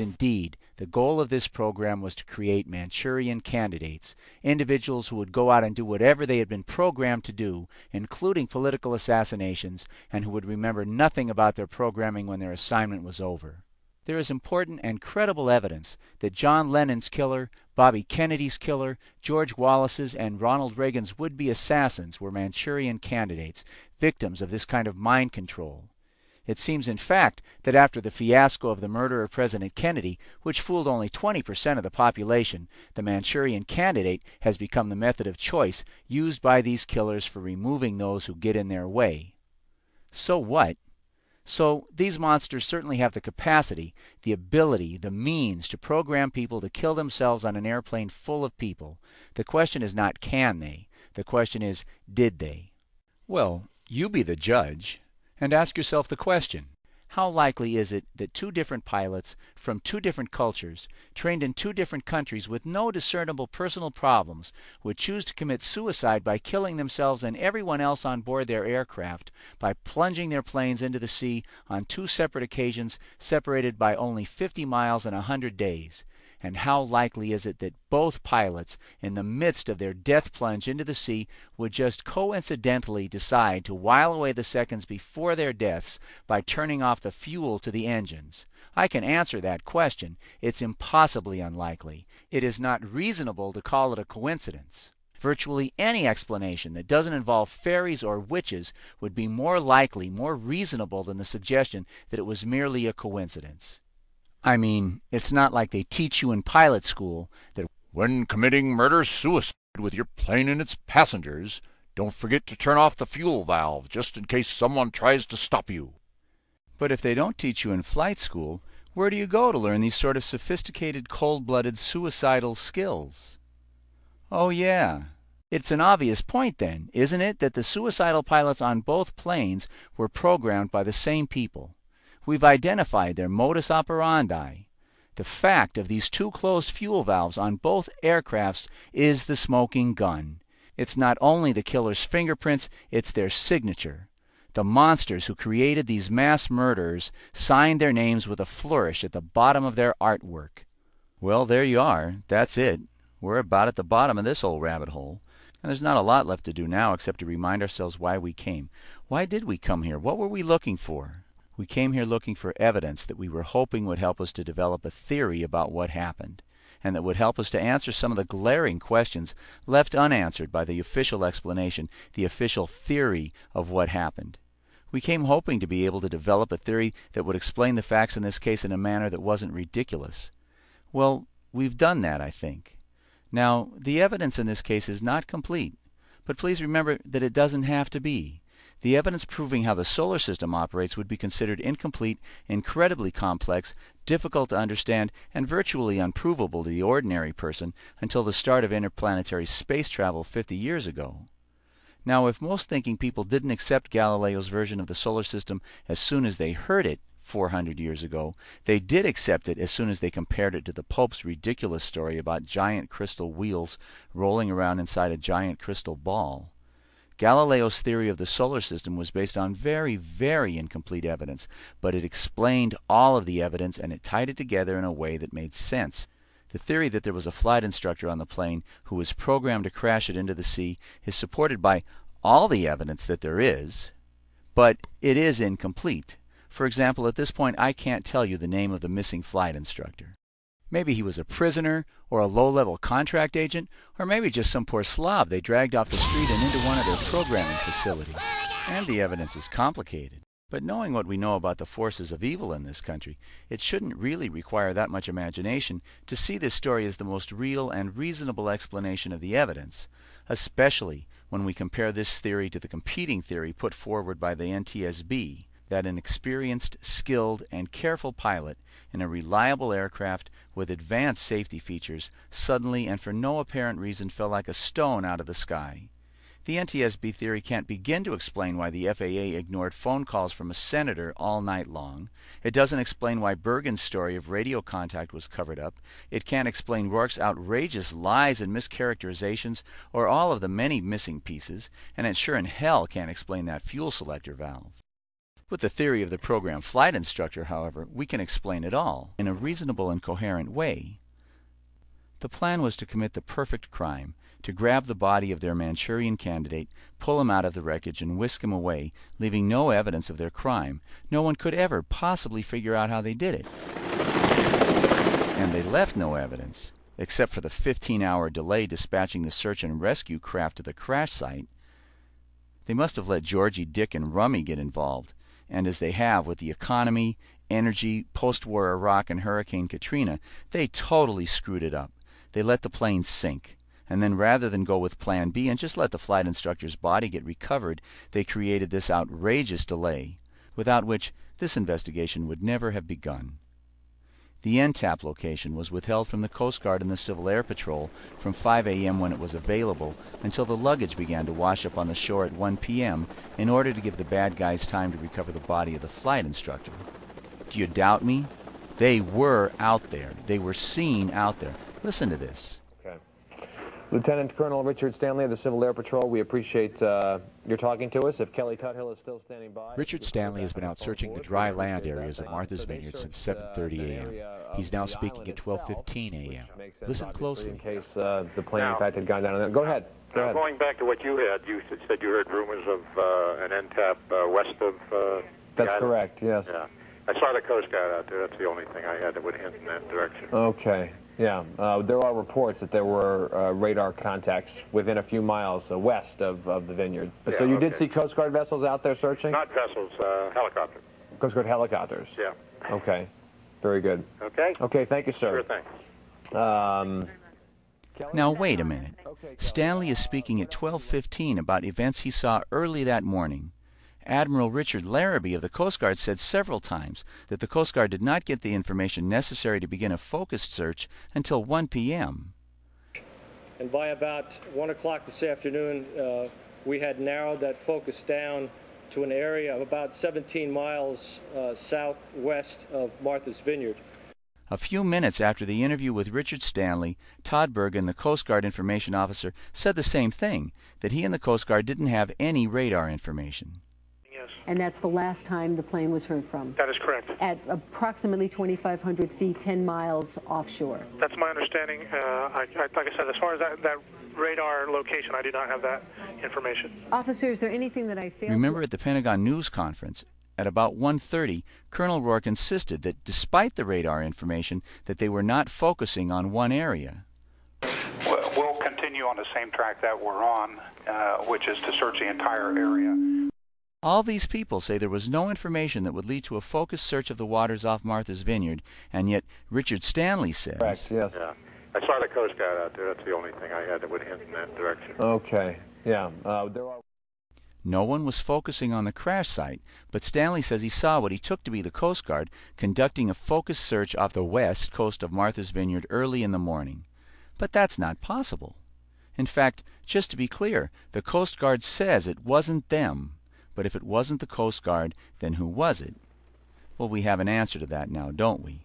Indeed, the goal of this program was to create Manchurian candidates, individuals who would go out and do whatever they had been programmed to do, including political assassinations, and who would remember nothing about their programming when their assignment was over. There is important and credible evidence that John Lennon's killer, Bobby Kennedy's killer, George Wallace's, and Ronald Reagan's would-be assassins were Manchurian candidates, victims of this kind of mind control. It seems, in fact, that after the fiasco of the murder of President Kennedy, which fooled only 20% of the population, the Manchurian candidate has become the method of choice used by these killers for removing those who get in their way. So what? So these monsters certainly have the capacity, the ability, the means to program people to kill themselves on an airplane full of people. The question is not can they? The question is did they? Well, you be the judge. And ask yourself the question, how likely is it that two different pilots from two different cultures, trained in two different countries with no discernible personal problems, would choose to commit suicide by killing themselves and everyone else on board their aircraft by plunging their planes into the sea on two separate occasions separated by only 50 miles and 100 days? And how likely is it that both pilots, in the midst of their death plunge into the sea, would just coincidentally decide to while away the seconds before their deaths by turning off the fuel to the engines? I can answer that question. It's impossibly unlikely. It is not reasonable to call it a coincidence. Virtually any explanation that doesn't involve fairies or witches would be more likely, more reasonable than the suggestion that it was merely a coincidence. I mean, it's not like they teach you in pilot school that when committing murder-suicide with your plane and its passengers, don't forget to turn off the fuel valve just in case someone tries to stop you. But if they don't teach you in flight school, where do you go to learn these sort of sophisticated, cold-blooded, suicidal skills? Oh yeah. It's an obvious point then, isn't it, that the suicidal pilots on both planes were programmed by the same people. We've identified their modus operandi. The fact of these two closed fuel valves on both aircrafts is the smoking gun. It's not only the killer's fingerprints, it's their signature. The monsters who created these mass murderers signed their names with a flourish at the bottom of their artwork. Well, there you are. That's it. We're about at the bottom of this old rabbit hole. And there's not a lot left to do now except to remind ourselves why we came. Why did we come here? What were we looking for? We came here looking for evidence that we were hoping would help us to develop a theory about what happened, and that would help us to answer some of the glaring questions left unanswered by the official explanation, the official theory of what happened. We came hoping to be able to develop a theory that would explain the facts in this case in a manner that wasn't ridiculous. Well, we've done that, I think. Now, the evidence in this case is not complete, but please remember that it doesn't have to be. The evidence proving how the solar system operates would be considered incomplete, incredibly complex, difficult to understand, and virtually unprovable to the ordinary person until the start of interplanetary space travel 50 years ago. Now, if most thinking people didn't accept Galileo's version of the solar system as soon as they heard it 400 years ago, they did accept it as soon as they compared it to the Pope's ridiculous story about giant crystal wheels rolling around inside a giant crystal ball. Galileo's theory of the solar system was based on very, very incomplete evidence, but it explained all of the evidence and it tied it together in a way that made sense. The theory that there was a flight instructor on the plane who was programmed to crash it into the sea is supported by all the evidence that there is, but it is incomplete. For example, at this point I can't tell you the name of the missing flight instructor. Maybe he was a prisoner, or a low-level contract agent, or maybe just some poor slob they dragged off the street and into one of their programming facilities. And the evidence is complicated. But knowing what we know about the forces of evil in this country, it shouldn't really require that much imagination to see this story as the most real and reasonable explanation of the evidence, especially when we compare this theory to the competing theory put forward by the NTSB, that an experienced, skilled, and careful pilot in a reliable aircraft with advanced safety features suddenly and for no apparent reason fell like a stone out of the sky. The NTSB theory can't begin to explain why the FAA ignored phone calls from a senator all night long. It doesn't explain why Bergen's story of radio contact was covered up. It can't explain Rourke's outrageous lies and mischaracterizations or all of the many missing pieces. And it sure in hell can't explain that fuel selector valve. With the theory of the program flight instructor, however, we can explain it all in a reasonable and coherent way. The plan was to commit the perfect crime, to grab the body of their Manchurian candidate, pull him out of the wreckage, and whisk him away, leaving no evidence of their crime. No one could ever possibly figure out how they did it. And they left no evidence, except for the 15-hour delay dispatching the search and rescue craft to the crash site. They must have let Georgie, Dick, and Rummy get involved, and as they have with the economy, energy, post-war Iraq, and Hurricane Katrina, they totally screwed it up. They let the plane sink, and then rather than go with Plan B and just let the flight instructor's body get recovered, they created this outrageous delay, without which this investigation would never have begun. The NTAP location was withheld from the Coast Guard and the Civil Air Patrol from 5 a.m. when it was available until the luggage began to wash up on the shore at 1 p.m. in order to give the bad guys time to recover the body of the flight instructor. Do you doubt me? They were out there. They were seen out there. Listen to this. Okay. Lieutenant Colonel Richard Stanley of the Civil Air Patrol, we appreciate your talking to us. If Kelly Tuthill is still standing by... Richard Stanley has been out searching the dry land areas of Martha's Vineyard since 7:30 a.m. He's now speaking at 12:15 a.m. Listen closely. In case the plane, in fact, had gone down. Go ahead. Go ahead. Going back to what you said you heard rumors of an NTAP west of... That's correct, yes. Yeah. I saw the Coast Guard out there. That's the only thing I had that would hint in that direction. Okay. Yeah, there are reports that there were radar contacts within a few miles west of the vineyard. Yeah, so you did see Coast Guard vessels out there searching? Not vessels, helicopters. Coast Guard helicopters? Yeah. Okay, very good. Okay? Okay, thank you, sir. Sure thing. Now wait a minute. Stanley is speaking at 12:15 about events he saw early that morning. Admiral Richard Larrabee of the Coast Guard said several times that the Coast Guard did not get the information necessary to begin a focused search until 1 p.m. And by about 1 o'clock this afternoon, we had narrowed that focus down to an area of about 17 miles southwest of Martha's Vineyard. A few minutes after the interview with Richard Stanley, Todd Bergen, the Coast Guard information officer, said the same thing, that he and the Coast Guard didn't have any radar information. And that's the last time the plane was heard from. That is correct. At approximately 2,500 feet, 10 miles offshore. That's my understanding. Like I said, as far as that radar location, I do not have that information. Officer, is there anything that I failed Remember at the Pentagon news conference, at about 1:30, Colonel Rourke insisted that despite the radar information, that they were not focusing on one area. We'll continue on the same track that we're on, which is to search the entire area. All these people say there was no information that would lead to a focused search of the waters off Martha's Vineyard, and yet Richard Stanley says... Correct, yes. Yeah. I saw the Coast Guard out there. That's the only thing I had that would hint in that direction. Okay, yeah. There are... No one was focusing on the crash site, but Stanley says he saw what he took to be the Coast Guard conducting a focused search off the west coast of Martha's Vineyard early in the morning. But that's not possible. In fact, just to be clear, the Coast Guard says it wasn't them. But if it wasn't the Coast Guard, then who was it? Well, we have an answer to that now, don't we?